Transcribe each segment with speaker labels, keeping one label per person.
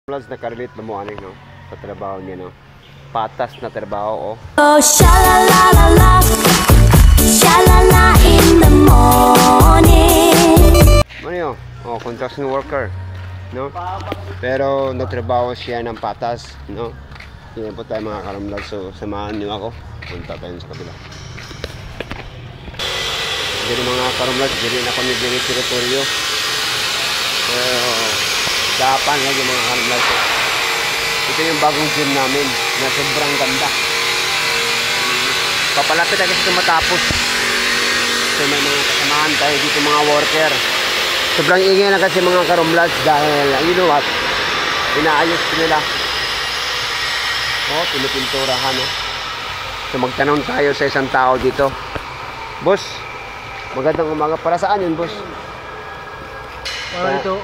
Speaker 1: Plus nakarelate ba mo ano no sa trabaho niya no? Patas na trabaho
Speaker 2: Oh, sha-la-la-la-la, sha-la-la in the morning.
Speaker 1: Ano yun? Oh, construction worker, no? Pero nagtrabaho siya ng patas, no? Yan po tayo mga karamlag, so samahan niyo ako. Punta tayo sa kabila. Dito mga karamlag, dito na kami dito teritoryo. So, dapan lagi mga karamlag. Ito yung bagong gym namin na sobrang ganda. Papalapit na kasi matapos. So may mga kasamahan tayo dito mga worker. Sobrang ingay na kasi mga karumlads dahil you know what, inaayos nila. Oh, pinipinturahan oh. So magtanong tayo sa isang tao dito. Boss, magandang umaga. Para saan yun, boss?
Speaker 3: Para ito.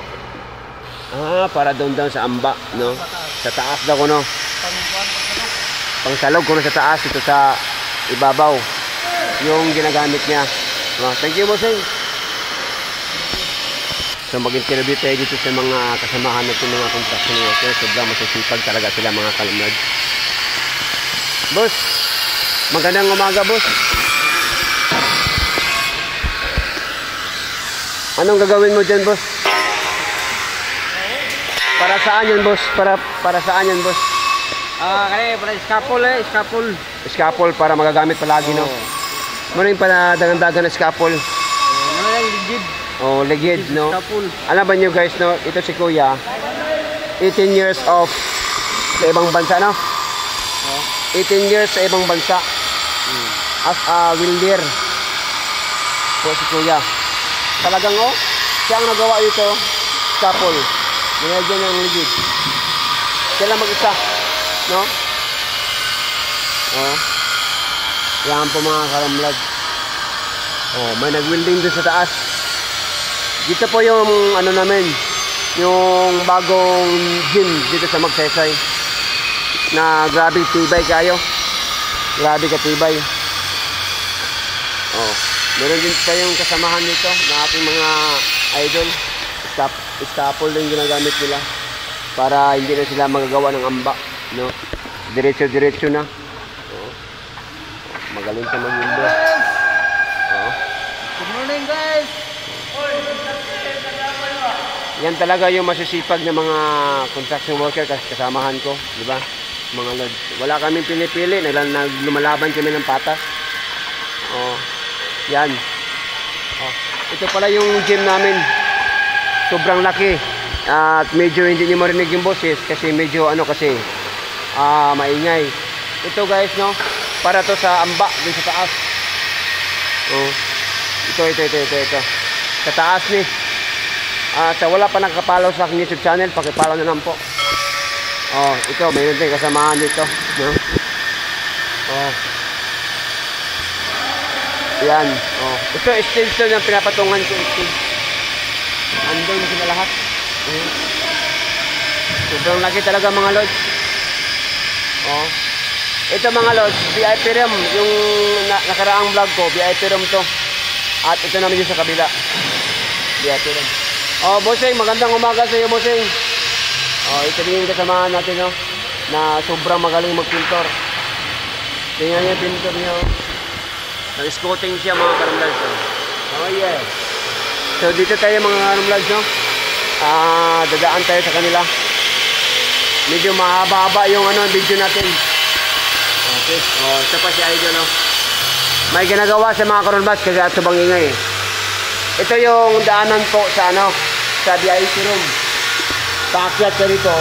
Speaker 1: Para doon sa amba, no? Sa taas daw ko, no? Pangsalog ko na sa taas, ito sa ibabaw. Yung ginagamit niya. Thank you, bossing. So mag-interview tayo dito sa mga kasamahan natin mga construction workers. Sobrang masasipag talaga sila mga kalamad. Boss, magandang umaga, boss. Anong gagawin mo dyan, boss? Para saan yun, boss? Para saan yun, boss?
Speaker 3: Kaya para scaffold scaffold.
Speaker 1: Scaffold para magagamit palagi, no? Ano yung panadagan-dagan na scaffold?
Speaker 3: Ano yung ligid?
Speaker 1: Oh, legid, no?
Speaker 3: Scaffold.
Speaker 1: Alam ba nyo guys, no? Ito si Kuya, 18 years of sa ibang bansa, no? 18 years sa ibang bansa. As a welder. So si Kuya. Talagang, oh, siya ang nagawa ito, scaffold. Nilagyan ng legid. Sila mag-isa, no? Oh. Yan po mga karamlag. Oh, may nag-welding doon sa taas. Dito po yung ano namin, yung bagong gym dito sa Magsaysay. Na grabe tibay kayo. Grabe katibay. Oh, meron din tayong kasamahan dito na ating mga idol. Scaffold yung ginagamit nila para hindi na sila magagawa ng amba, no? Diretso-diretso na. Oh. Magaling sa mag-window. Oh.
Speaker 3: Good morning, guys.
Speaker 1: Yan talaga yung masisipag na mga construction worker kasamahan ko, di ba? Mga lods. Wala kaming pinipili, lumalaban kami ng patas. Oh. Yan. Oh. Ito pala yung gym namin. Sobrang laki. At medyo hindi niyo marinig yung boses kasi medyo maingay. Ito guys, no? Para to sa amba dun sa taas. Oh. Ito. Sa taas ni. Sa wala pa nakapalaw sa aking YouTube channel, pakipalaw na lang po. Oh, ito, mayroon tayong kasamahan dito, no? Oh. Yan, oh. Ito, extension yung pinapatungan ko. Andun sila lahat. Sobrang laki talaga mga lods. Oh. Ito mga lods, VIP room. Yung nakaraang vlog ko, VIP room to. At ito naman yung sa kabila. VIP room. Oh, bossing, magandang umaga sa iyo, bossing. Oh, ito din yung kasamahan natin, no? Na sobrang magaling magpintor. Tingnan niyo yung pintor niya, oh. Nag-scouting siya mga karamlads, oh. Oh, yes. So, dito tayo mga karamlads, no? Dadaan tayo sa kanila. Medyo mahaba-haba yung video natin. Okay. Oh, ito pa si Idol, no? May ginagawa sa mga karamlads kasi at subang ingay, eh. Ito yung daanan po sa sa VIP room. Paakyat ka rito.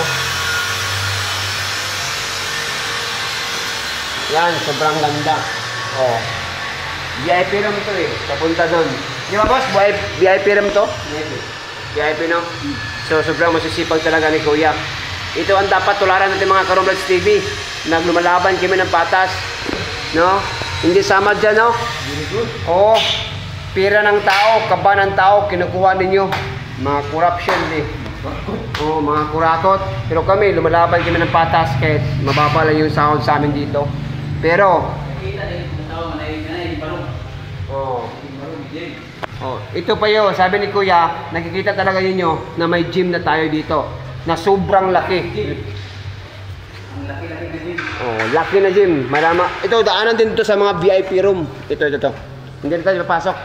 Speaker 1: Yan, sobrang ganda. Oh. VIP room to, eh. Papunta doon. Di ba, boss? VIP room to? VIP, no? So, sobrang masisipag talaga ni Kuya. Ito ang dapat tularan natin mga Karomlads TV. Naglumalaban kami ng patas. No? Hindi sama dyan, no? Oo. Pira ng tao, kaba ng tao, kinukuha ninyo. Mga corruption, eh. Oo, mga kurakot. Pero kami, lumalaban kami ng patas kahit mababa lang yung sahod sa amin dito. Pero, ito pa yun, sabi ni Kuya, nakikita talaga ninyo na may gym na tayo dito. na sobrang laki. Oh, laki na gym. Marama. Ito, daanan din to sa mga VIP room. Ito. Hindi na tayo papasok.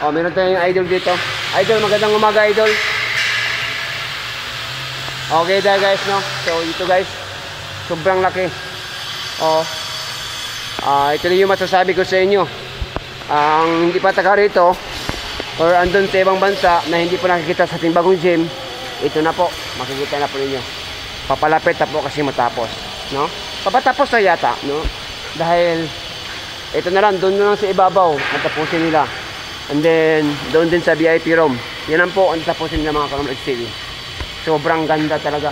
Speaker 1: Oh, meron tayong idol dito. Idol, magandang umaga, idol. Okay dahil guys, no? So, ito guys, sobrang laki. Oh. Ito na yung masasabi ko sa inyo. Ang hindi pa taga rito, or andun sa ibang bansa na hindi po nakikita sa ating bagong gym, ito na po, makikita na po ninyo. Papalapit na po kasi matapos, no? Papatapos na yata, no? Dahil ito na lang, doon na lang sa ibabaw, matapusin nila. And then, doon din sa VIP room. Yan ang po ang tapusin nila mga Karamlads TV. Sobrang ganda talaga.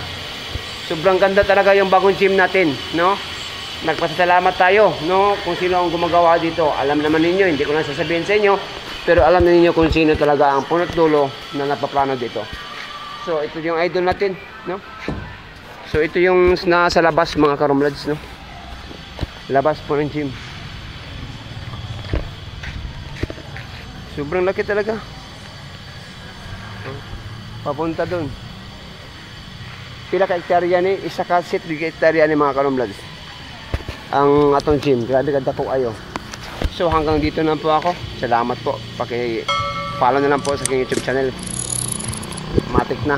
Speaker 1: Sobrang ganda talaga yung bagong gym natin, no? Nagpasalamat tayo, no? Kung sino ang gumagawa dito. Alam naman ninyo, hindi ko na sasabihin sa inyo, pero alam ninyo kung sino talaga ang punot dulo na napaplano dito. So, ito yung idol natin, no? So, ito yung nasa labas mga Karamlads, no? Labas po ng gym. Sobrang laki talaga. Papunta doon. Pila ka hektarya ni, isa ka set di hektarya ni mga Karamlads. Ang atong gym, grabe ganda po kayo. So hanggang dito na po ako. Salamat po. Paki-follow na lang po sa aking YouTube channel. Matik na.